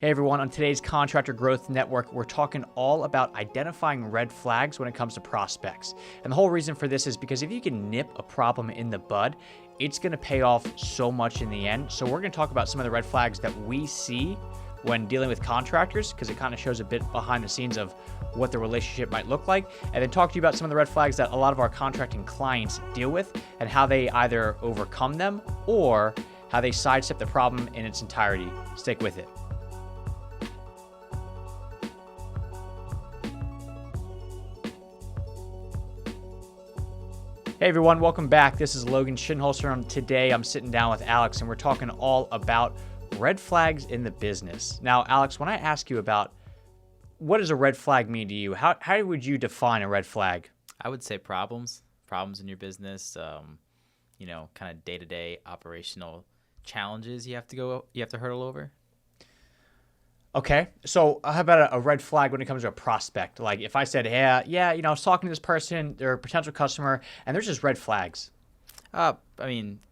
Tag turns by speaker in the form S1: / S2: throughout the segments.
S1: Hey everyone, on today's Contractor Growth Network, we're talking all about identifying red flags when it comes to prospects. And the whole reason for this is because if you can nip a problem in the bud, it's going to pay off so much in the end. So we're going to talk about some of the red flags that we see when dealing with contractors, because it kind of shows a bit behind the scenes of what the relationship might look like, and then talk to you about some of the red flags that a lot of our contracting clients deal with and how they either overcome them or how they sidestep the problem in its entirety. Stick with it. Hey everyone, welcome back. This is Logan Shinholster, and today I'm sitting down with Alex and we're talking all about red flags in the business. Now, Alex, when I ask you about what does a red flag mean to you, how would you define a red flag?
S2: I would say problems in your business, kind of day-to-day operational challenges you have to hurdle over.
S1: Okay, so how about a red flag when it comes to a prospect? Like if I said, I was talking to this person, they're a potential customer, and there's just red flags.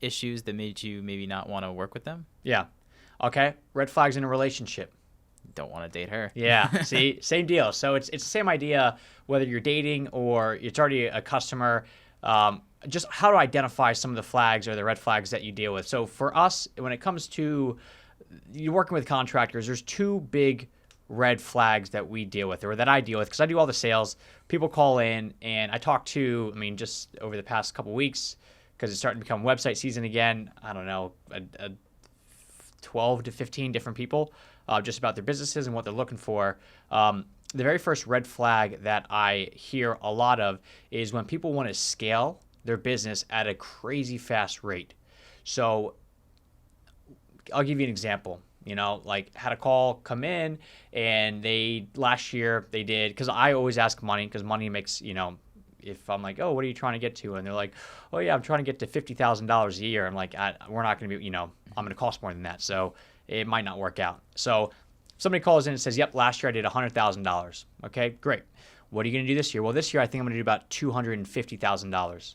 S2: Issues that made you maybe not want to work with them.
S1: Yeah. Okay, red flags in a relationship.
S2: Don't want to date her.
S1: Yeah, see, same deal. So it's the same idea whether you're dating or it's already a customer. Just how to identify some of the flags or the red flags that you deal with. So for us, when it comes to you're working with contractors, there's two big red flags that we deal with, or that I deal with, because I do all the sales. People call in, and I talk to, just over the past couple weeks, because it's starting to become website season again, I don't know, 12 to 15 different people just about their businesses and what they're looking for. The very first red flag that I hear a lot of is when people want to scale their business at a crazy fast rate. So I'll give you an example. Had a call come in, and last year they did, because I always ask money, because money makes, if I'm like, oh, what are you trying to get to? And they're like, oh yeah, I'm trying to get to $50,000 a year. I'm like, we're not going to be, I'm going to cost more than that. So it might not work out. So somebody calls in and says, yep, last year I did $100,000. Okay, great. What are you going to do this year? Well, this year I think I'm going to do about $250,000.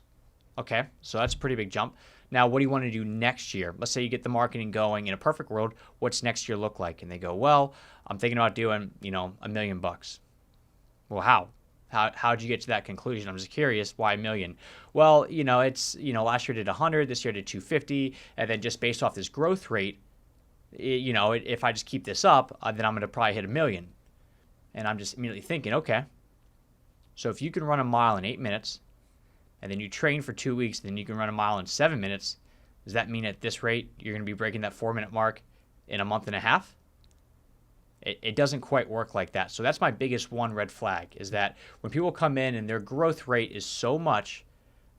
S1: Okay, so that's a pretty big jump. Now, what do you want to do next year? Let's say you get the marketing going. In a perfect world, what's next year look like? And they go, well, I'm thinking about doing, $1 million. Well, how? How'd you get to that conclusion? I'm just curious, why $1 million? Well, it's, last year did 100, this year did 250, and then just based off this growth rate, if I just keep this up, then I'm going to probably hit $1 million. And I'm just immediately thinking, okay, so if you can run a mile in 8 minutes, and then you train for 2 weeks, then you can run a mile in 7 minutes, does that mean at this rate you're going to be breaking that 4-minute mark in a month and a half? It doesn't quite work like that. So that's my biggest one red flag, is that when people come in and their growth rate is so much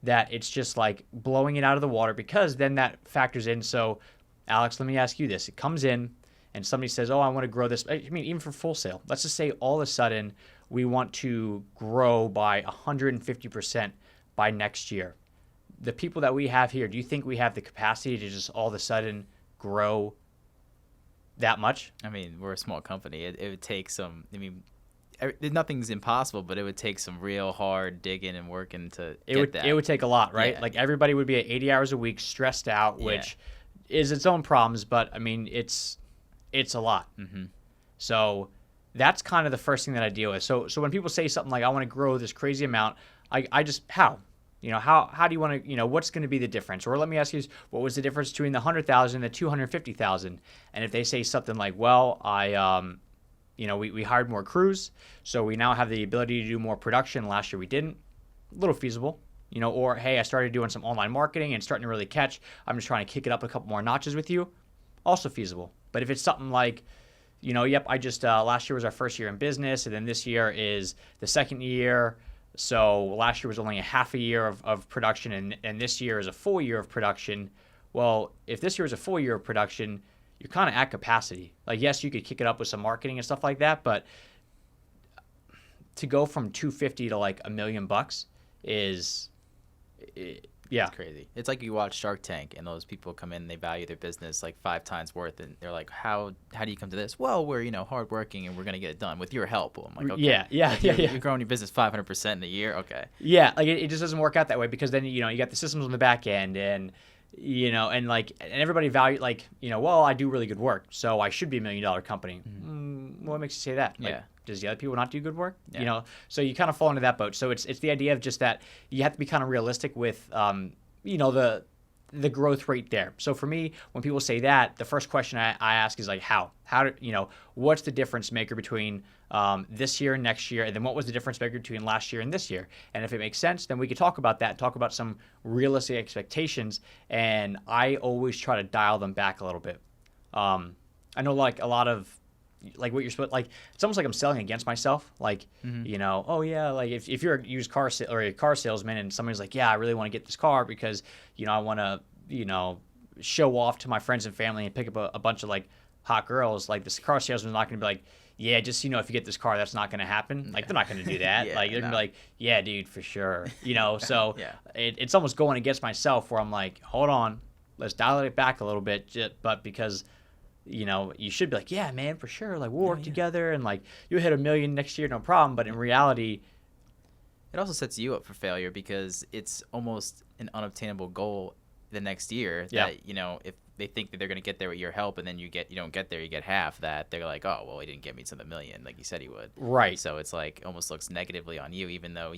S1: that it's just like blowing it out of the water, because then that factors in. So Alex, let me ask you this. It comes in and somebody says, oh, I want to grow this. Even for full sale, let's just say all of a sudden we want to grow by 150% by next year. The people that we have here, do you think we have the capacity to just all of a sudden grow that much?
S2: We're a small company. It would take some, nothing's impossible, but it would take some real hard digging and working to get that.
S1: It would take a lot, right?
S2: Yeah.
S1: Like everybody would be at 80 hours a week, stressed out, which is its own problems, but it's a lot.
S2: Mm-hmm.
S1: So that's kind of the first thing that I deal with. So when people say something like, I want to grow this crazy amount, I just, how? How do you want to, what's going to be the difference? Or let me ask you, what was the difference between the 100,000 and the 250,000? And if they say something like, well, we hired more crews, so we now have the ability to do more production. Last year we didn't. A little feasible. Or, hey, I started doing some online marketing and it's starting to really catch. I'm just trying to kick it up a couple more notches with you. Also feasible. But if it's something like, yep, I just, last year was our first year in business, and then this year is the second year. So last year was only a half a year of production, and this year is a full year of production. Well, if this year is a full year of production, you're kind of at capacity. Like, yes, you could kick it up with some marketing and stuff like that, but to go from 250 to like $1 million is, yeah.
S2: It's crazy. It's like you watch Shark Tank, and those people come in, they value their business like 5 times worth, and they're like, how do you come to this? Well, we're hardworking, and we're gonna get it done with your help. Well, I'm like, okay.
S1: Yeah.
S2: You're growing your business 500% in a year. Okay.
S1: Yeah, like it just doesn't work out that way, because then you got the systems on the back end, and and like, and everybody value like, well, I do really good work, so I should be $1 million company. What makes you say that? Like,
S2: Yeah.
S1: does the other people not do good work?
S2: Yeah.
S1: So you kind of fall into that boat. So it's the idea of just that you have to be kind of realistic with, the growth rate there. So for me, when people say that, the first question I ask is like, how do, what's the difference maker between this year and next year, and then what was the difference maker between last year and this year? And if it makes sense, then we could talk about that, talk about some realistic expectations, and I always try to dial them back a little bit. I know like a lot of like what you're supposed like it's almost like I'm selling against myself. Like, oh yeah, like if you're a used car or a car salesman and somebody's like, yeah, I really want to get this car because I want to show off to my friends and family and pick up a bunch of like hot girls. Like this car salesman's not going to be like, yeah, just if you get this car, that's not going to happen. Like they're not going to do that.
S2: Yeah,
S1: like they're going to be like, yeah, dude, for sure. So
S2: Yeah.
S1: it's almost going against myself where I'm like, hold on, let's dial it back a little bit, but because you should be like, yeah, man, for sure. Like we'll work together and like you'll hit $1 million next year, no problem. But in reality,
S2: it also sets you up for failure because it's almost an unobtainable goal the next year. That if they think that they're going to get there with your help, and then you don't get there, you get half that. They're like, oh, well, he didn't get me to the $1 million like he said he would.
S1: Right.
S2: So it's like almost looks negatively on you, even though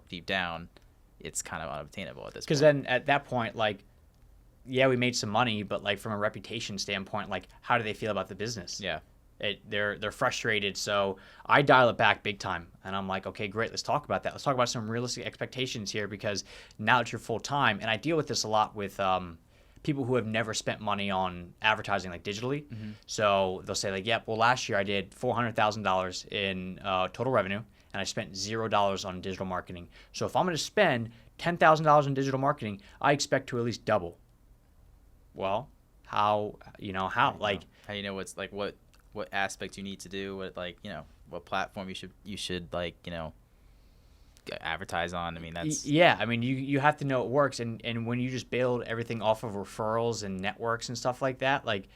S2: deep down it's kind of unobtainable at this point.
S1: Because then at that point, like, yeah, we made some money, but like from a reputation standpoint, like how do they feel about the business?
S2: Yeah.
S1: They're frustrated. So I dial it back big time, and I'm like, okay, great, let's talk about that. Let's talk about some realistic expectations here, because now that you're full time, and I deal with this a lot with people who have never spent money on advertising like digitally. So they'll say like, yep, well last year I did $400,000 in total revenue, and I spent $0 on digital marketing. So if I'm going to spend $10,000 in digital marketing, I expect to at least double. Well, how like
S2: how do you know what's like what aspects you need to do, what what platform you should like advertise on. I mean, that's
S1: you have to know it works, and when you just build everything off of referrals and networks and stuff like that, like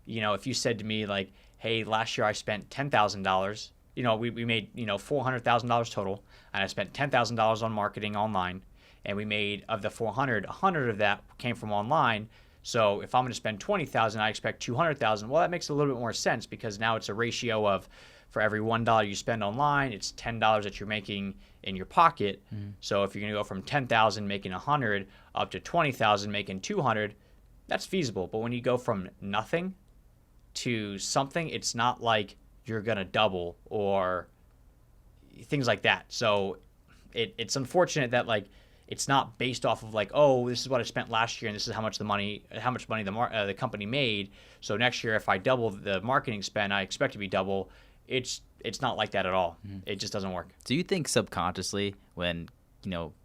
S1: if you said to me like, hey, last year I spent $10,000, we made $400,000 total, and I spent $10,000 on marketing online, and we made of the 100 of that came from online. So if I'm going to spend $20,000, I expect $200,000. Well, that makes a little bit more sense, because now it's a ratio of, for every $1 you spend online, it's $10 that you're making in your pocket. So if you're going to go from $10,000 making $100 up to $20,000 making $200, that's feasible. But when you go from nothing to something, it's not like you're going to double or things like that. So it's unfortunate that like it's not based off of like, oh, this is what I spent last year and this is how much money the company made. So next year, if I double the marketing spend, I expect to be double. It's not like that at all. It just doesn't work.
S2: Do you think subconsciously when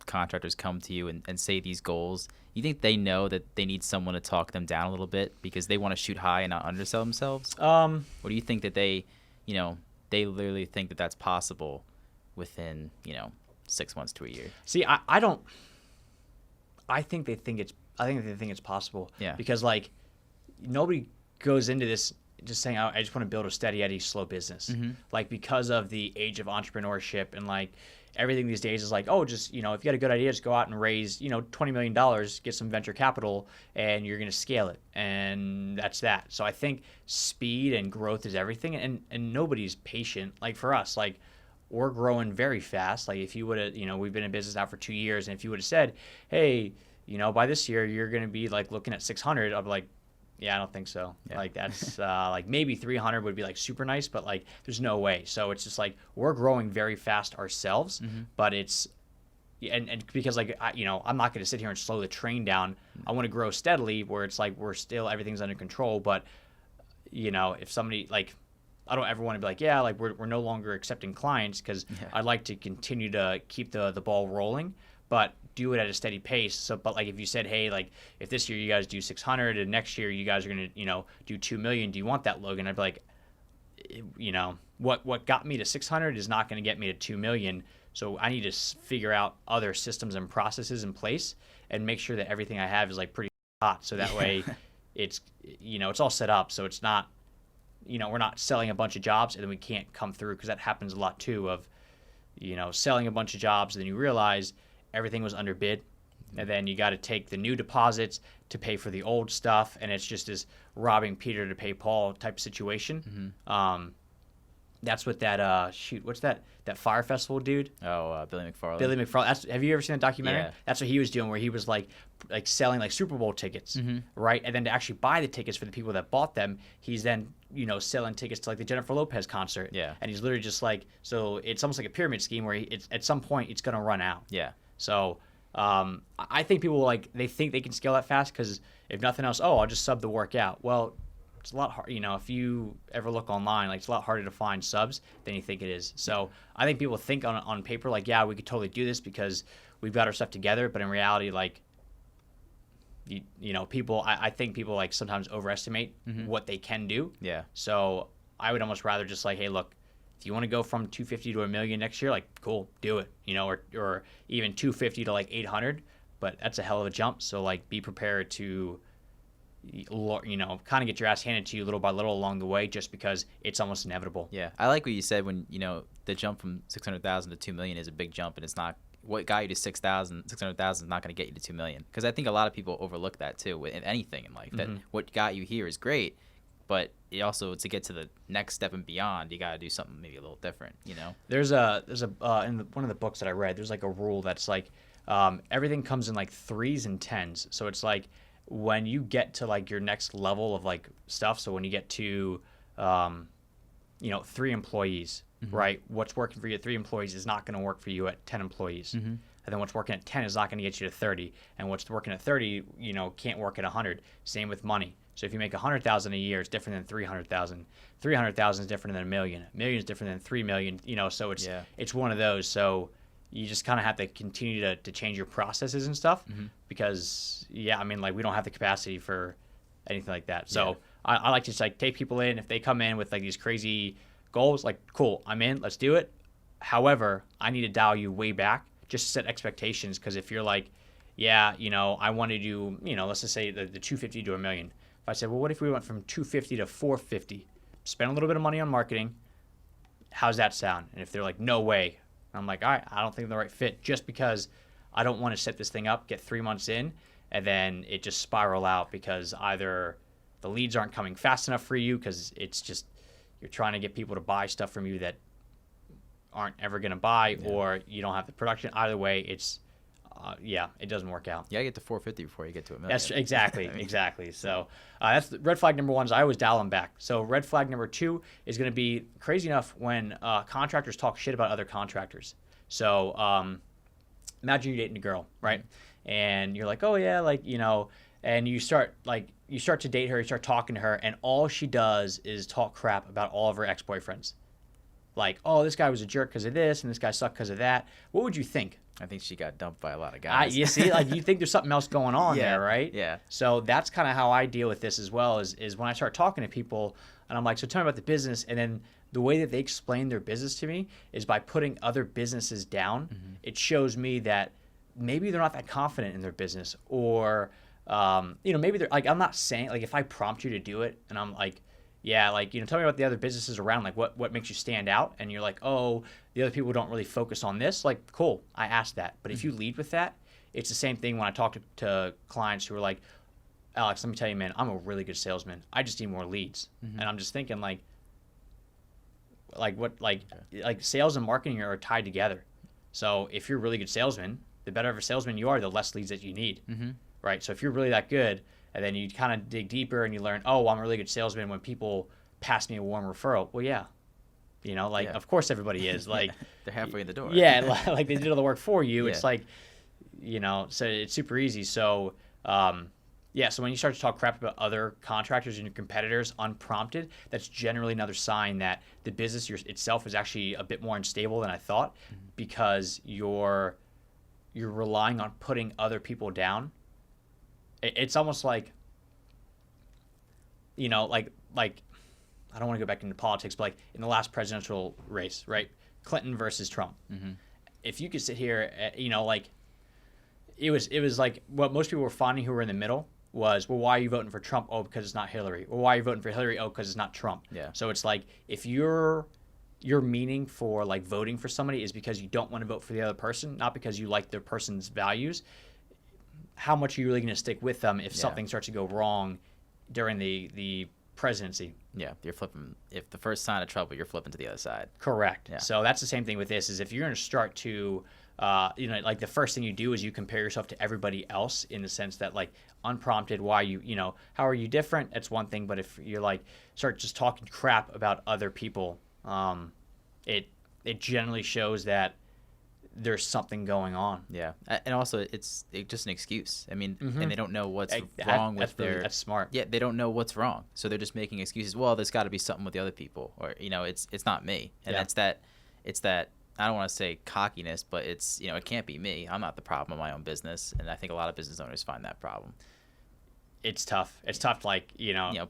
S2: contractors come to you and say these goals, you think they know that they need someone to talk them down a little bit because they want to shoot high and not undersell themselves? Or do you think that they literally think that that's possible within 6 months to a year?
S1: See, I don't. I think they think it's possible.
S2: Yeah.
S1: Because like nobody goes into this just saying, I just want to build a steady Eddie slow business. Like because of the age of entrepreneurship and like everything these days is like, oh, just if you got a good idea, just go out and raise $20 million, get some venture capital, and you're going to scale it, and that's that. So I think speed and growth is everything, and nobody's patient. Like for us, like we're growing very fast. Like if you would have, we've been in business now for 2 years, and if you would have said, hey, by this year you're going to be like looking at 600, I'd be like, yeah, I don't think so. Yeah. Like that's like maybe 300 would be like super nice, but like there's no way. So it's just like we're growing very fast ourselves, but it's and because like I'm not going to sit here and slow the train down. I want to grow steadily where it's like everything's under control. But if somebody like, I don't ever want to be like, yeah, like we're no longer accepting clients, because I'd like to continue to keep the ball rolling, but do it at a steady pace. So, but like if you said, hey, like if this year you guys do 600 and next year you guys are going to, do 2 million, do you want that, Logan? I'd be like, what got me to 600 is not going to get me to 2 million. So I need to figure out other systems and processes in place and make sure that everything I have is like pretty hot. So that way it's, it's all set up. So it's not, we're not selling a bunch of jobs and then we can't come through, because that happens a lot too of, selling a bunch of jobs and then you realize everything was underbid. and then you got to take the new deposits to pay for the old stuff, and it's just this robbing Peter to pay Paul type situation. That's what that what's that Fire Festival dude?
S2: Oh, Billy McFarland.
S1: Billy McFarland. Have you ever seen that documentary?
S2: Yeah.
S1: That's what he was doing, where he was like selling like Super Bowl tickets, right? And then to actually buy the tickets for the people that bought them, he's then selling tickets to like the Jennifer Lopez concert.
S2: Yeah.
S1: And he's literally just like, so it's almost like a pyramid scheme where it's at some point it's gonna run out.
S2: Yeah.
S1: So I think people they think they can scale that fast because if nothing else, I'll just sub the workout. Well, it's a lot hard, if you ever look online, it's a lot harder to find subs than you think it is. So I think people think on paper, yeah, we could totally do this because we've got our stuff together. But in reality, people, I think people sometimes overestimate what they can do.
S2: Yeah.
S1: So I would almost rather just hey, look, if you want to go from 250 to $1 million next year, cool, do it, or even 250 to 800, but that's a hell of a jump. So be prepared to, kind of get your ass handed to you little by little along the way, just because it's almost inevitable.
S2: Yeah, I like what you said when the jump from 600,000 to 2 million is a big jump, and it's not what got you to 600,000 is not going to get you to 2 million. Because I think a lot of people overlook that too in anything in life. That what got you here is great, but it also to get to the next step and beyond, you got to do something maybe a little different.
S1: There's a in one of the books that I read, there's a rule that's everything comes in 3s and 10s. So it's when you get to your next level of stuff, so when you get to 3 employees, right, what's working for you at 3 employees is not going to work for you at 10 employees, and then what's working at 10 is not going to get you to 30, and what's working at 30 can't work at 100. Same with money. So if you make 100,000 a year, it's different than 300,000. 300,000 is different than $1 million. $1 million is different than 3 million. So it's one of those. So you just kind of have to continue to change your processes and stuff because, we don't have the capacity for anything like that. So I like to just take people in. If they come in with these crazy goals, cool, I'm in, let's do it. However, I need to dial you way back just to set expectations, because if you're I want to do, let's just say the 250 to $1 million. If I said, well, what if we went from 250 to 450, spend a little bit of money on marketing, how's that sound? And if they're no way, I'm all right, I don't think they're the right fit, just because I don't want to set this thing up, get 3 months in, and then it just spiral out because either the leads aren't coming fast enough for you because it's just you're trying to get people to buy stuff from you that aren't ever going to buy, or you don't have the production. Either way, it's it doesn't work out.
S2: You gotta get to 450 before you get to $1 million.
S1: That's exactly. So that's the red flag number 1. Is I always dial them back. So red flag number 2 is going to be crazy enough when contractors talk shit about other contractors. So imagine you're dating a girl, right? And you're oh yeah, and you start to date her, you start talking to her, and all she does is talk crap about all of her ex-boyfriends. Oh, this guy was a jerk because of this, and this guy sucked because of that. What would you think?
S2: I think she got dumped by a lot of guys.
S1: You see, you think there's something else going on there, right?
S2: Yeah.
S1: So that's kind of how I deal with this as well, is when I start talking to people, and I'm so tell me about the business, and then the way that they explain their business to me is by putting other businesses down. It shows me that maybe they're not that confident in their business, or maybe they're I'm not saying if I prompt you to do it, and I'm tell me about the other businesses around, what makes you stand out, and you're oh, the other people don't really focus on this, cool, I asked that. But if you lead with that, it's the same thing when I talk to clients who are Alex, let me tell you, man, I'm a really good salesman, I just need more leads. And I'm just thinking sales and marketing are tied together. So if you're a really good salesman, the better of a salesman you are, the less leads that you need, right? So if you're really that good, and then you kind of dig deeper and you learn, oh, I'm a really good salesman when people pass me a warm referral. Well, yeah. Of course everybody is.
S2: They're halfway in the door.
S1: Yeah, they did all the work for you.
S2: Yeah.
S1: It's so it's super easy. So, so when you start to talk crap about other contractors and your competitors unprompted, that's generally another sign that the business itself is actually a bit more unstable than I thought, because you're relying on putting other people down. It's almost I don't want to go back into politics, but in the last presidential race, right? Clinton versus Trump. If you could sit here, it was what most people were finding who were in the middle was, well, why are you voting for Trump? Oh, because it's not Hillary. Well, why are you voting for Hillary? Oh, because it's not Trump.
S2: Yeah.
S1: So it's if your meaning for voting for somebody is because you don't want to vote for the other person, not because you like their person's values, how much are you really going to stick with them if something starts to go wrong during the presidency?
S2: Yeah, you're flipping. If the first sign of trouble, you're flipping to the other side.
S1: Correct.
S2: Yeah.
S1: So that's the same thing with this. Is if you're going to start to, like the first thing you do is you compare yourself to everybody else in the sense that like unprompted, why how are you different? That's one thing. But if you're like start just talking crap about other people, it generally shows that there's something going on.
S2: Yeah, and also it's just an excuse. I mean, and they don't know what's wrong with
S1: that's smart.
S2: Yeah, they don't know what's wrong, so they're just making excuses. Well, there's got to be something with the other people, or it's not me, and it's that I don't want to say cockiness, but it's it can't be me. I'm not the problem in my own business, and I think a lot of business owners find that problem.
S1: It's tough. It's tough, like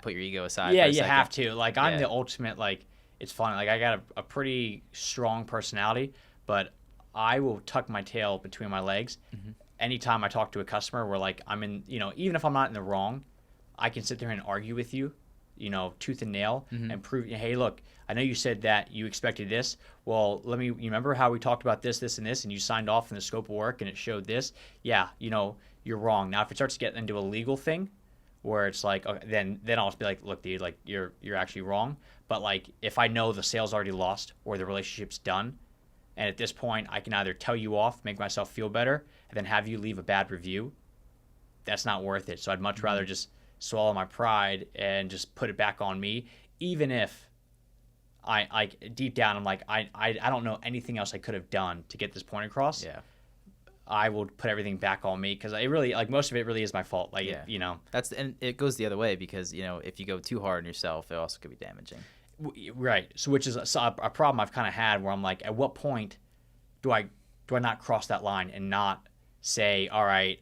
S2: put your ego aside.
S1: Yeah,
S2: for a
S1: you
S2: second.
S1: have to. Like I'm the ultimate. Like it's funny. Like I got a pretty strong personality, but I will tuck my tail between my legs. Anytime I talk to a customer where like I'm in, even if I'm not in the wrong, I can sit there and argue with you, tooth and nail and prove, hey, look, I know you said that you expected this. Well, you remember how we talked about this, this, and this, and you signed off in the scope of work and it showed this. Yeah, you're wrong. Now, if it starts to get into a legal thing where it's like, okay, then I'll just be like, look, dude, like you're actually wrong. But like if I know the sale's already lost or the relationship's done, and at this point, I can either tell you off, make myself feel better, and then have you leave a bad review. That's not worth it. So I'd much rather just swallow my pride and just put it back on me, even if I deep down I'm like I don't know anything else I could have done to get this point across.
S2: Yeah.
S1: I will put everything back on me because it really most of it really is my fault. Like
S2: and it goes the other way because if you go too hard on yourself, it also could be damaging.
S1: Right. So which is a problem I've kind of had where I'm like, at what point do I not cross that line and not say, all right,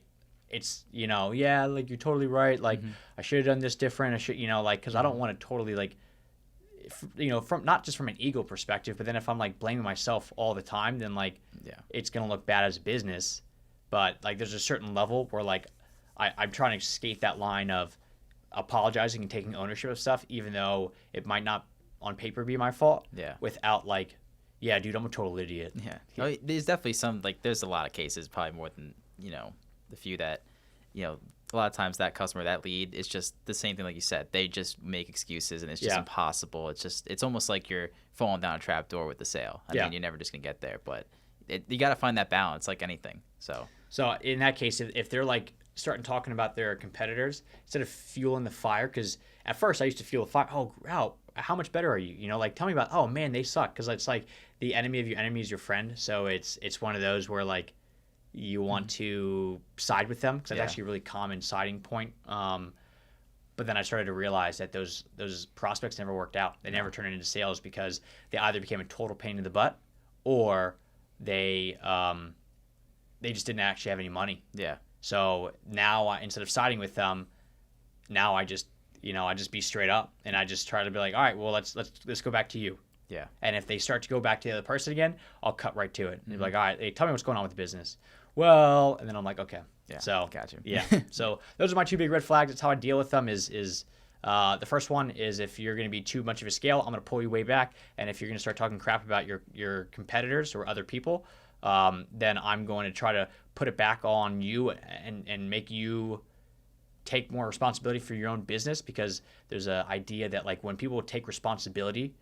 S1: it's, yeah, like you're totally right. Like I should have done this different. I should, because I don't want to totally like, from not just from an ego perspective, but then if I'm like blaming myself all the time, then like, it's going to look bad as a business. But like, there's a certain level where like, I'm trying to skate that line of apologizing and taking ownership of stuff, even though it might not on paper be my fault.
S2: Yeah.
S1: Without like, yeah, dude, I'm a total idiot.
S2: Yeah. No, there's definitely some there's a lot of cases, probably more than the few that a lot of times that customer, that lead is just the same thing like you said. They just make excuses and it's just impossible. It's almost like you're falling down a trap door with the sale. I mean, you're never just gonna get there, but you got to find that balance like anything. So
S1: in that case, if they're like starting talking about their competitors instead of fueling the fire, because at first I used to fuel the fire. Oh, wow. How much better are you? Like, tell me about, oh man, they suck. Because it's like the enemy of your enemy is your friend. So it's one of those where like you want to side with them because that's actually a really common siding point. But then I started to realize that those prospects never worked out. They never turned into sales because they either became a total pain in the butt or they just didn't actually have any money.
S2: Yeah.
S1: So now instead of siding with them, now I just be straight up and I just try to be like, all right, well, let's go back to you.
S2: Yeah.
S1: And if they start to go back to the other person again, I'll cut right to it. And be like, all right, hey, tell me what's going on with the business. Well, and then I'm like, okay.
S2: Yeah.
S1: So
S2: got you.
S1: Yeah. So those are my two big red flags. That's how I deal with them is the first one is if you're going to be too much of a scale, I'm going to pull you way back. And if you're going to start talking crap about your competitors or other people, then I'm going to try to put it back on you and make you take more responsibility for your own business, because there's an idea that like when people take responsibility,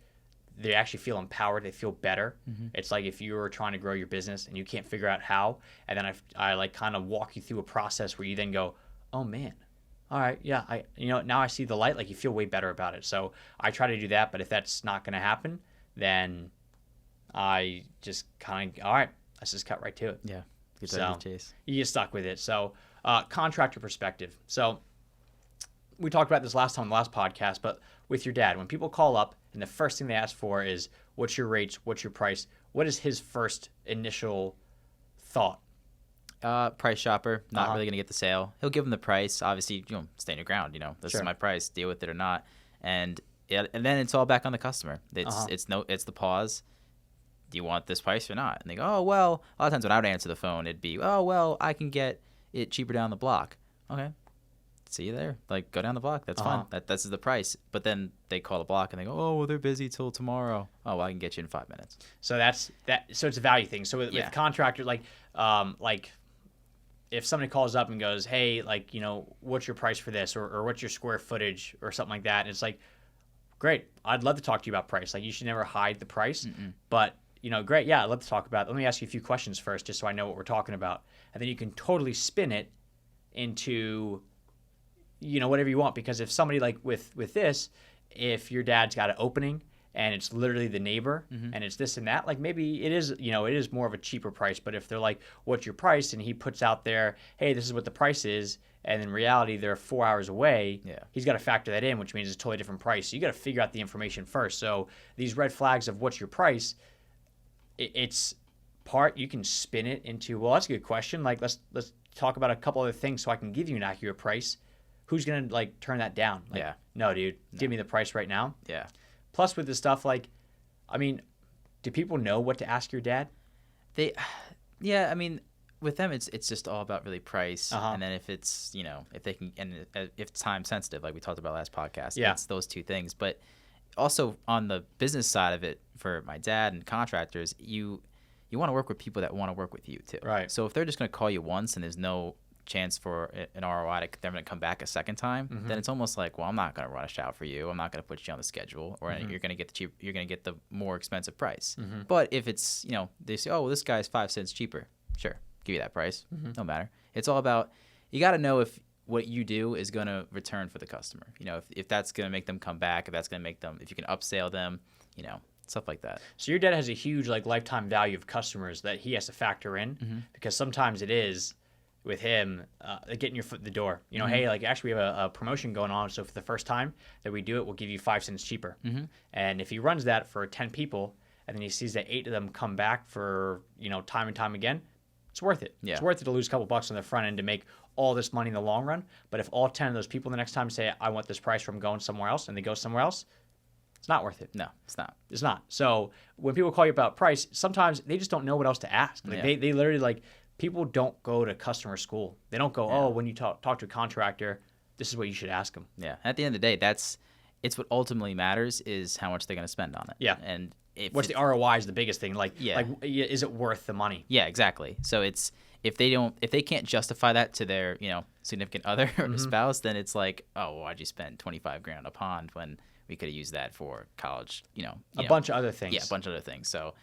S1: they actually feel empowered. They feel better. It's like if you were trying to grow your business and you can't figure out how, and then I like kind of walk you through a process where you then go, oh man, all right, yeah, now I see the light. Like you feel way better about it. So I try to do that. But if that's not going to happen, then I just kind of, all right, let's just cut right to it.
S2: Yeah.
S1: So you get stuck with it. So contractor perspective. So we talked about this last time on the last podcast, but with your dad, when people call up and the first thing they ask for is, what's your rates? What's your price? What is his first initial thought?
S2: Price shopper, not really going to get the sale. He'll give him the price. Obviously, stand your ground. This
S1: Sure.
S2: is my price. Deal with it or not. And then it's all back on the customer. It's the pause. Do you want this price or not? And they go, oh, well, a lot of times when I would answer the phone, it'd be, oh, well, I can get it cheaper down the block. Okay. See you there. Like, go down the block. That's fine. That's the price. But then they call the block and they go, oh, well, they're busy till tomorrow. Oh, well, I can get you in 5 minutes.
S1: So that's that. So it's a value thing. So with contractor, like if somebody calls up and goes, hey, like, what's your price for this, or what's your square footage or something like that, and it's like, great, I'd love to talk to you about price. Like, you should never hide the price. But great, yeah, I'd love to talk about it. Let me ask you a few questions first, just so I know what we're talking about, and then you can totally spin it into whatever you want. Because if somebody, like with this, if your dad's got an opening and it's literally the neighbor and it's this and that, like, maybe it is more of a cheaper price. But if they're like, what's your price, and he puts out there, hey, this is what the price is, and in reality they're 4 hours away, he's got to factor that in, which means it's a totally different price. So you got to figure out the information first. So these red flags of what's your price, it's part, you can spin it into, well, that's a good question, like, let's talk about a couple other things so I can give you an accurate price. Who's gonna, like, turn that down? Like, no, dude, give me the price right now. Plus, with this stuff, like, I mean, do people know what to ask your dad?
S2: I mean, with them, it's just all about really price, and then if it's if they can, and if it's time sensitive, like we talked about last podcast, it's those two things. But also on the business side of it, for my dad and contractors, you want to work with people that want to work with you too.
S1: Right.
S2: So if they're just going to call you once and there's no chance for an ROI to them to come back a second time, then it's almost like, well, I'm not going to rush out for you. I'm not going to put you on the schedule, or you're going to get you're going to get the more expensive price. But if it's, they say, oh, well, this guy's 5 cents cheaper. Sure. Give you that price. No matter. It's all about, you got to know if what you do is going to return for the customer. If that's going to make them come back, if that's going to make them, if you can upsell them, stuff like that.
S1: So your dad has a huge, like, lifetime value of customers that he has to factor in, because sometimes it is with him, getting your foot in the door. Hey, like, actually we have a promotion going on, so for the first time that we do it, we'll give you 5 cents cheaper. And if he runs that for 10 people, and then he sees that 8 of them come back for, time and time again, it's worth it. It's worth it to lose a couple bucks on the front end to make all this money in the long run. But if all 10 of those people the next time say, I want this price from going somewhere else, and they go somewhere else, it's not worth it.
S2: No, it's not.
S1: It's not. So when people call you about price, sometimes they just don't know what else to ask. Like, they literally, like, people don't go to customer school. They don't go, oh, when you talk to a contractor, this is what you should ask them.
S2: Yeah. At the end of the day, it's what ultimately matters is how much they're going to spend on it.
S1: Yeah.
S2: And
S1: what's the ROI is the biggest thing. Like, is it worth the money?
S2: Yeah, exactly. So it's, if they can't justify that to their, significant other or spouse, then it's like, oh, well, why'd you spend $25,000 on a pond when we could have used that for college,
S1: a bunch of other things.
S2: Yeah, a bunch of other things. So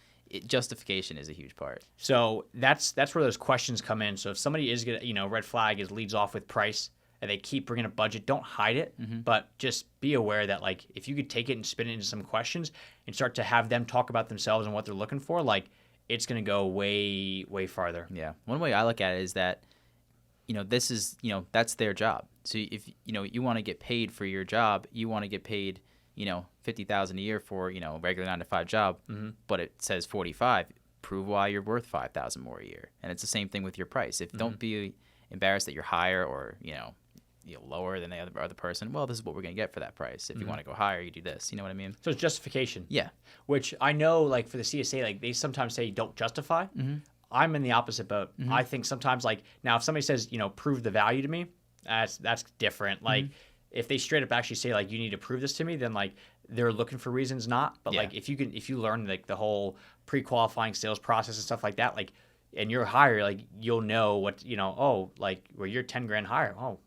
S2: justification is a huge part.
S1: So that's where those questions come in. So if somebody is gonna, red flag leads off with price, and they keep bringing a budget, don't hide it, but just be aware that, like, if you could take it and spin it into some questions and start to have them talk about themselves and what they're looking for, like, it's gonna go way, way farther.
S2: Yeah. One way I look at it is that, this is, that's their job. So if you want to get paid for your job, you want to get paid, $50,000 a year for, a regular 9-to-5 job, but it says 45. Prove why you're worth $5,000 more a year. And it's the same thing with your price. If don't be embarrassed that you're higher or, lower than the other person. Well, this is what we're going to get for that price. If you want to go higher, you do this. You know what I mean?
S1: So it's justification.
S2: Yeah.
S1: Which I know, like, for the CSA, like, they sometimes say don't justify. I'm in the opposite boat. I think sometimes, like, now if somebody says, prove the value to me, that's different. Like, if they straight up actually say, like, you need to prove this to me, then, like, they're looking for reasons not. But like, if you learn, like, the whole pre-qualifying sales process and stuff like that, like, and you're higher, like, you'll know what, oh, like, well, you're 10 grand higher. Oh,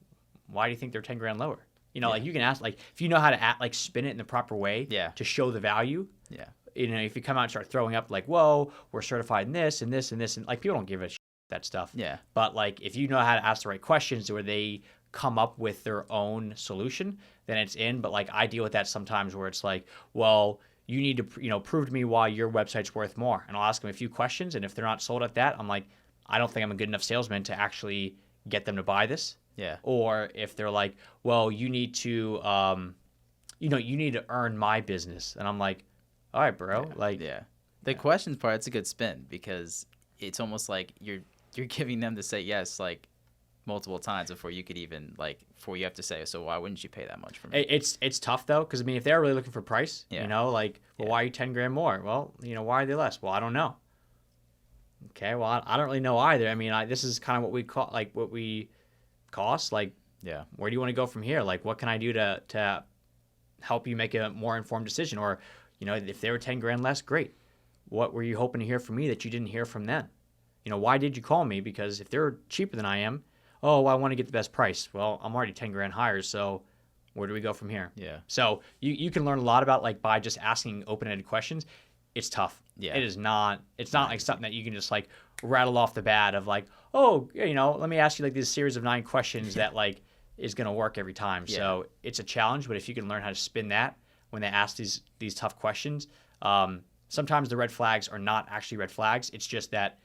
S1: why do you think they're 10 grand lower? Like, you can ask, like, if you know how to like spin it in the proper way to show the value. Yeah. If you come out and start throwing up, like, whoa, we're certified in this and this and this, and, like, people don't give a shit that stuff. Yeah. But, like, if you know how to ask the right questions where they come up with their own solution, then it's in. But, like, I deal with that sometimes where it's like, well, you need to, prove to me why your website's worth more. And I'll ask them a few questions. And if they're not sold at that, I'm like, I don't think I'm a good enough salesman to actually get them to buy this. Yeah. Or if they're like, well, you need to, you need to earn my business. And I'm like, all right, bro.
S2: The questions part, it's a good spin because it's almost like you're giving them to say yes, like, multiple times before you could even, like, before you have to say, so why wouldn't you pay that much for me?
S1: It's tough though, because I mean, if they're really looking for price, like, well, why are you 10 grand more? Well, why are they less? Well, I don't know. Okay, well, I don't really know either. I mean, this is kind of what we call, like, what we cost. Like, where do you want to go from here? Like, what can I do to help you make a more informed decision? Or, if they were 10 grand less, great. What were you hoping to hear from me that you didn't hear from them? why did you call me? Because if they're cheaper than I am, oh, I want to get the best price. Well, I'm already 10 grand higher, so where do we go from here?
S2: Yeah.
S1: So you can learn a lot about like by just asking open-ended questions. It's tough.
S2: Yeah.
S1: It is not. It's not like something that you can just like rattle off the bat of like, oh, let me ask you like this series of 9 questions that like is gonna work every time.
S2: Yeah.
S1: So it's a challenge, but if you can learn how to spin that when they ask these tough questions, sometimes the red flags are not actually red flags. It's just that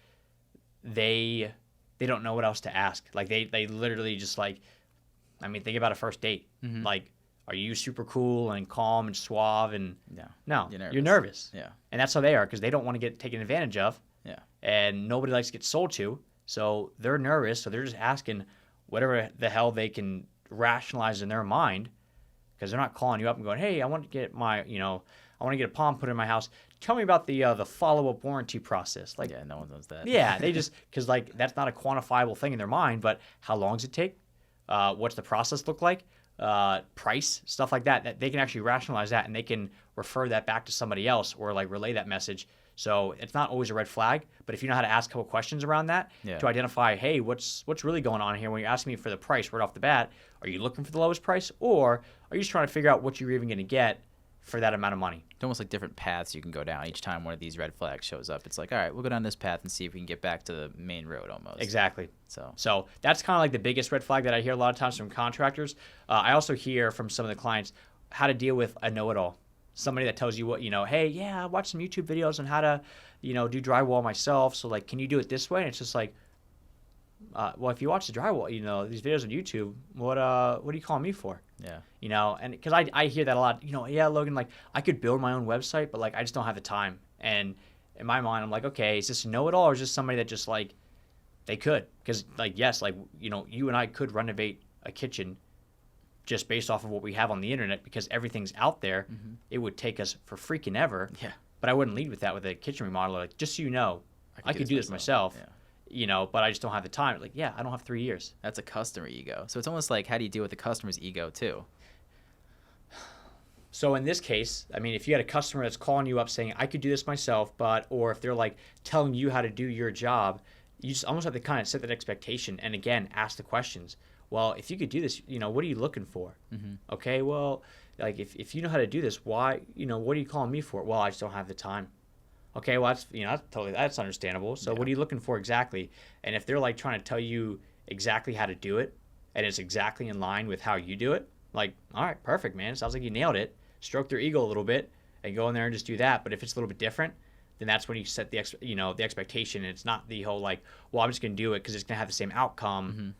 S1: they don't know what else to ask. Like they literally just like, I mean, think about a first date.
S2: Mm-hmm.
S1: Like, are you super cool and calm and suave and no,
S2: You're nervous.
S1: Yeah. And that's how they are because they don't want to get taken advantage of.
S2: Yeah.
S1: And nobody likes to get sold to. So they're nervous. So they're just asking whatever the hell they can rationalize in their mind because they're not calling you up and going, hey, I want to get my, I want to get a palm put in my house. Tell me about the follow-up warranty process. Like,
S2: yeah, no one does that.
S1: Yeah, they just, because like that's not a quantifiable thing in their mind, but how long does it take? What's the process look like? Price, stuff like that they can actually rationalize that and they can refer that back to somebody else or like relay that message. So it's not always a red flag, but if you know how to ask a couple questions around that to identify, hey, what's really going on here when you're asking me for the price right off the bat? Are you looking for the lowest price or are you just trying to figure out what you're even going to get for that amount of money?
S2: It's almost like different paths you can go down each time one of these red flags shows up. It's like, all right, we'll go down this path and see if we can get back to the main road almost.
S1: Exactly.
S2: So
S1: that's kind of like the biggest red flag that I hear a lot of times from contractors. I also hear from some of the clients how to deal with a know-it-all. Somebody that tells you what, hey, yeah, I watched some YouTube videos on how to, do drywall myself. So like, can you do it this way? And it's just like, well, if you watch the drywall, these videos on YouTube, what are you calling me for?
S2: Yeah.
S1: And because I hear that a lot, yeah, Logan, like I could build my own website, but like I just don't have the time. And in my mind, I'm like, okay, is this a know-it-all or is this somebody that just like, they could? Because like, yes, like, you and I could renovate a kitchen just based off of what we have on the internet because everything's out there. Mm-hmm. It would take us for freaking ever.
S2: Yeah.
S1: But I wouldn't lead with that with a kitchen remodel. Like, just so you know, I could do this myself.
S2: Yeah.
S1: But I just don't have the time. Like, yeah, I don't have 3 years.
S2: That's a customer ego. So it's almost like, how do you deal with the customer's ego too?
S1: So in this case, I mean, if you had a customer that's calling you up saying, I could do this myself, or if they're like telling you how to do your job, you just almost have to kind of set that expectation. And again, ask the questions. Well, if you could do this, what are you looking for? Mm-hmm. Okay, well, like if you know how to do this, why, what are you calling me for? Well, I just don't have the time. Okay, well, that's understandable. So what are you looking for exactly? And if they're like trying to tell you exactly how to do it and it's exactly in line with how you do it, like, all right, perfect, man. Sounds like you nailed it. Stroke their ego a little bit and go in there and just do that. But if it's a little bit different, then that's when you set the expectation. And it's not the whole like, well, I'm just going to do it because it's going to have the same outcome. Mm-hmm.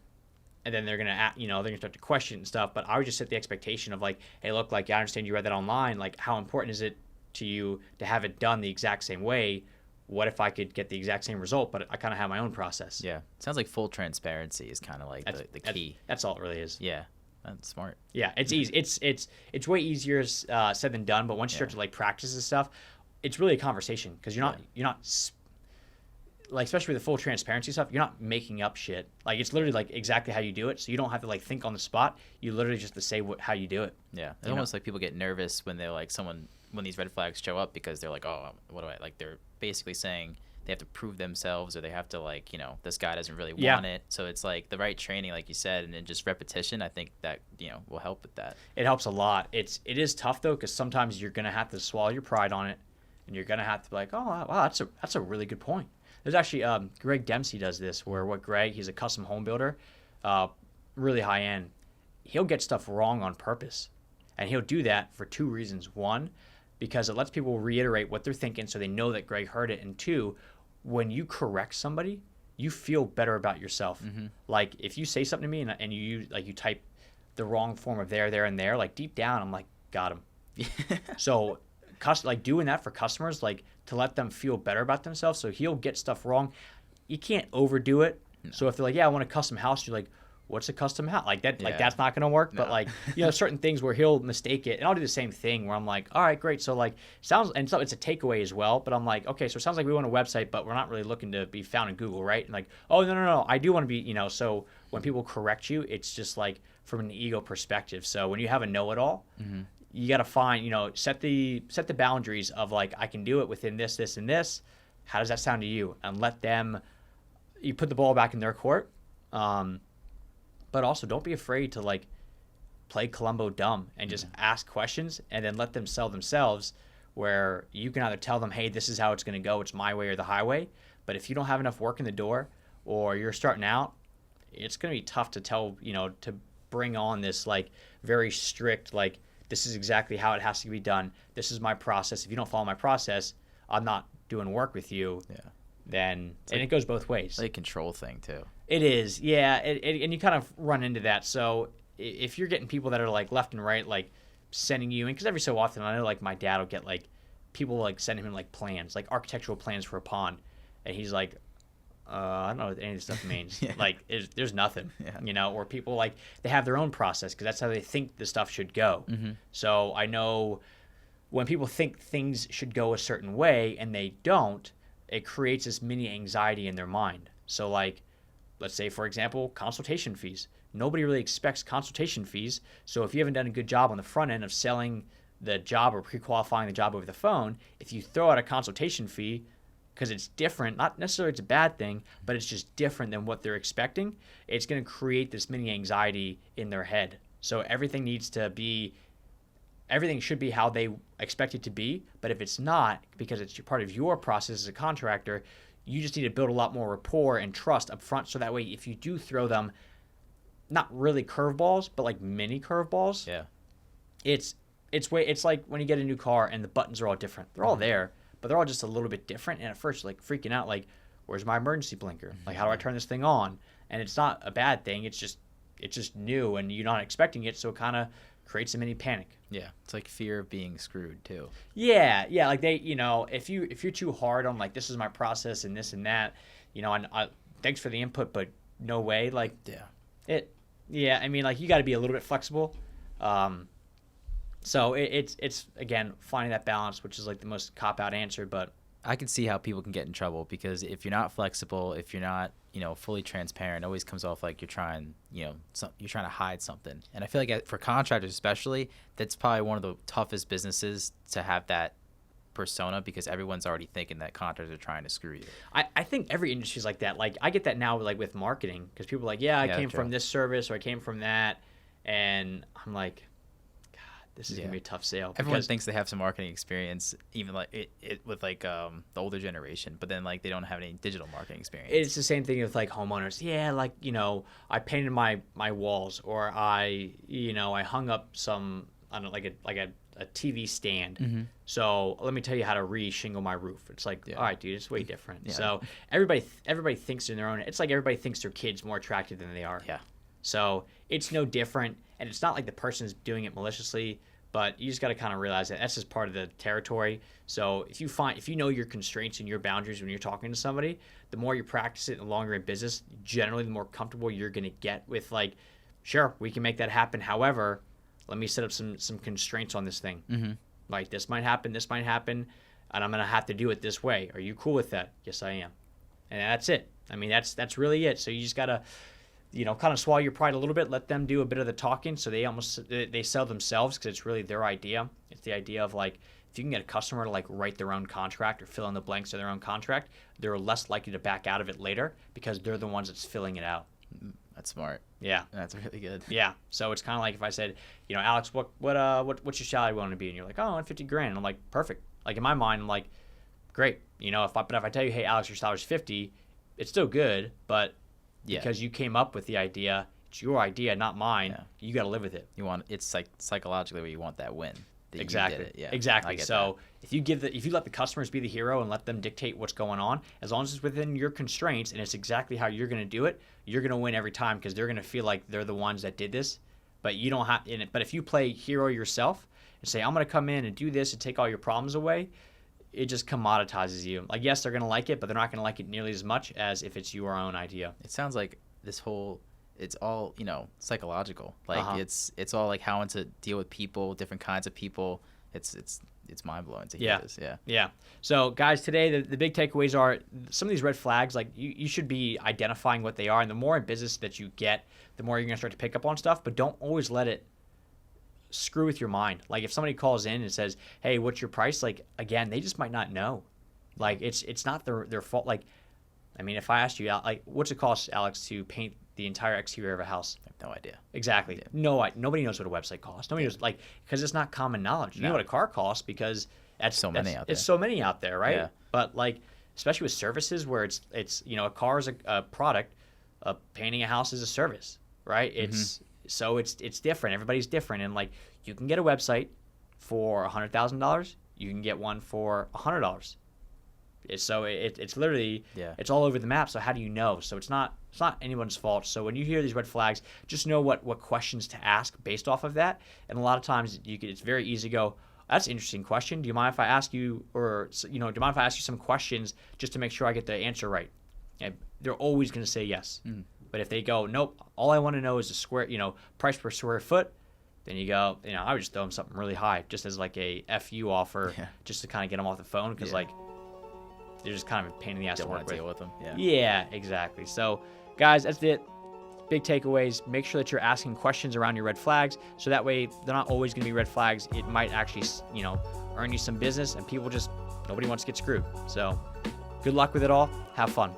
S1: And then they're going to start to question and stuff. But I would just set the expectation of like, hey, look, like I understand you read that online. Like, how important is it to you to have it done the exact same way? What if I could get the exact same result, but I kind of have my own process?
S2: Yeah. Sounds like full transparency is kind of like the key.
S1: That's all it really is.
S2: Yeah. That's smart.
S1: Yeah. It's easy. It's way easier said than done. But once you start to like practice this stuff, it's really a conversation because you're not like, especially with the full transparency stuff, you're not making up shit. Like, it's literally like exactly how you do it. So you don't have to like think on the spot. You literally just have to say how you do it.
S2: Yeah. It's almost like people get nervous when they're like when these red flags show up because they're like, oh, what do I like? They're basically saying they have to prove themselves or they have to like, this guy doesn't really want it. So it's like the right training, like you said, and then just repetition. I think that, will help with that.
S1: It helps a lot. It is tough though, because sometimes you're going to have to swallow your pride on it and you're going to have to be like, oh, wow, that's a really good point. There's actually, Greg Dempsey does this where he's a custom home builder, really high end. He'll get stuff wrong on purpose. And he'll do that for 2 reasons. 1, because it lets people reiterate what they're thinking so they know that Greg heard it. And 2, when you correct somebody, you feel better about yourself. Mm-hmm. Like if you say something to me and you type the wrong form of there, and there, like deep down, I'm like, got him. So like doing that for customers, like to let them feel better about themselves. So he'll get stuff wrong. You can't overdo it. No. So if they're like, yeah, I want a custom house, you're like, what's a custom house? Like that, like that's not going to work. No. But like, certain things where he'll mistake it, and I'll do the same thing where I'm like, all right, great. So like it's a takeaway as well, but I'm like, okay, so it sounds like we want a website, but we're not really looking to be found in Google, right? And like, oh, no, I do want to be, so when people correct you, it's just like from an ego perspective. So when you have a know-it-all, mm-hmm. you got to find, set the boundaries of like, I can do it within this, and this. How does that sound to you? And let them you put the ball back in their court. But also don't be afraid to like play Columbo dumb and just ask questions and then let them sell themselves, where you can either tell them, hey, this is how it's going to go. It's my way or the highway. But if you don't have enough work in the door or you're starting out, it's going to be tough to tell, to bring on this like very strict, like, this is exactly how it has to be done. This is my process. If you don't follow my process, I'm not doing work with you.
S2: Yeah.
S1: Then, and it goes both ways.
S2: Like a control thing too.
S1: It is, yeah, and you kind of run into that. So if you're getting people that are like left and right, like sending you, and because every so often I know like my dad will get like people like sending him like plans, like architectural plans for a pond, and he's like, I don't know what any of this stuff means.
S2: Yeah.
S1: Like, there's nothing, or people like they have their own process because that's how they think the stuff should go.
S2: Mm-hmm.
S1: So I know when people think things should go a certain way and they don't, it creates this mini anxiety in their mind. So like, let's say, for example, consultation fees. Nobody really expects consultation fees. So if you haven't done a good job on the front end of selling the job or pre-qualifying the job over the phone, if you throw out a consultation fee because it's different, not necessarily it's a bad thing, but it's just different than what they're expecting, it's going to create this mini anxiety in their head. So everything should be how they expect it to be. But if it's not, because it's part of your process as a contractor, you just need to build a lot more rapport and trust up front. So that way, if you do throw them, not really curveballs, but like mini curveballs,
S2: Yeah.
S1: it's like when you get a new car and the buttons are all different. They're all there, but they're all just a little bit different. And at first, you're like freaking out, like, where's my emergency blinker? Like, how do I turn this thing on? And it's not a bad thing. It's just new and you're not expecting it. So it kind of creates a mini panic.
S2: Yeah. It's like fear of being screwed too.
S1: Yeah. Like they, if you're too hard on like, this is my process and this and that, I thanks for the input, but no way. Like, I mean, like you got to be a little bit flexible. So it's again, finding that balance, which is like the most cop-out answer, but
S2: I can see how people can get in trouble because if you're not flexible, if you're not, fully transparent, it always comes off like you're trying, you're trying to hide something. And I feel like for contractors especially, that's probably one of the toughest businesses to have that persona because everyone's already thinking that contractors are trying to screw you.
S1: I think every industry is like that. Like I get that now like with marketing because people are like, I came
S2: true.
S1: from this service or I came from that. And I'm like, this is gonna be a tough sale.
S2: Everyone thinks they have some marketing experience, even like it with like the older generation, but then like they don't have any digital marketing experience.
S1: It's the same thing with like homeowners. Yeah, like I painted my walls, or I hung up some I don't know like a TV stand.
S2: Mm-hmm.
S1: So let me tell you how to re-shingle my roof. It's like, all right, dude, it's way different.
S2: Yeah.
S1: So everybody thinks in their own. It's like everybody thinks their kid's more attractive than they are.
S2: Yeah.
S1: So it's no different, and it's not like the person's doing it maliciously, but you just got to kind of realize that that's just part of the territory. So if you know your constraints and your boundaries when you're talking to somebody, the more you practice it and the longer in business, generally the more comfortable you're going to get with like, sure, we can make that happen. However, let me set up some constraints on this thing.
S2: Mm-hmm.
S1: Like this might happen, and I'm going to have to do it this way. Are you cool with that? Yes, I am. And that's it. I mean, that's really it. So you just got to kind of swallow your pride a little bit, let them do a bit of the talking. So they sell themselves because it's really their idea. It's the idea of like, if you can get a customer to like write their own contract or fill in the blanks of their own contract, they're less likely to back out of it later because they're the ones that's filling it out.
S2: That's smart.
S1: Yeah.
S2: That's really good.
S1: Yeah. So it's kind of like if I said, Alex, what's your salary want to be? And you're like, oh, $150,000. And I'm like, perfect. Like in my mind, I'm like, great. If I tell you, hey, Alex, your salary's 50, it's still good, but because you came up with the idea, it's your idea, not mine. Yeah. You got to live with it.
S2: It's like psychologically where you want that win. That
S1: exactly.
S2: You did it. Yeah.
S1: Exactly. So if you let the customers be the hero and let them dictate what's going on, as long as it's within your constraints and it's exactly how you're going to do it, you're going to win every time because they're going to feel like they're the ones that did this. But you don't have in it. But if you play hero yourself and say, I'm going to come in and do this and take all your problems away, it just commoditizes you. Like, yes, they're going to like it, but they're not going to like it nearly as much as if it's your own idea.
S2: It sounds like it's all, psychological. Like it's all like how to deal with people, different kinds of people. It's mind blowing to hear this. Yeah.
S1: Yeah. So guys, today the big takeaways are some of these red flags, like you should be identifying what they are. And the more in business that you get, the more you're going to start to pick up on stuff, but don't always let it screw with your mind. Like if somebody calls in and says, hey, what's your price? Like, again, they just might not know. Like it's not their fault. Like, I mean, if I asked you, like, what's it cost, Alex, to paint the entire exterior of a house?
S2: I have no idea.
S1: Exactly.
S2: Yeah.
S1: Nobody knows what a website costs. Nobody knows, like, because it's not common knowledge. You know what a car costs because
S2: So many out there.
S1: It's so many out there, right?
S2: Yeah.
S1: But like, especially with services where it's a car is a product, painting a house is a service, right? So it's different. Everybody's different, and like you can get a website for $100,000. You can get one for $100. So it's literally it's all over the map. So how do you know? So it's not anyone's fault. So when you hear these red flags, just know what questions to ask based off of that. And a lot of times it's very easy to go, that's an interesting question. Do you mind if I ask you, or do you mind if I ask you some questions just to make sure I get the answer right? And they're always going to say yes. But if they go, nope, all I want to know is the square, price per square foot, then you go, I would just throw them something really high, just as like a FU offer, just to kind of get them off the phone, because like they're just kind of a pain in the ass to work with.
S2: Deal with them.
S1: Yeah, exactly. So, guys, that's it. Big takeaways. Make sure that you're asking questions around your red flags, so that way they're not always going to be red flags. It might actually, earn you some business, and nobody wants to get screwed. So, good luck with it all. Have fun.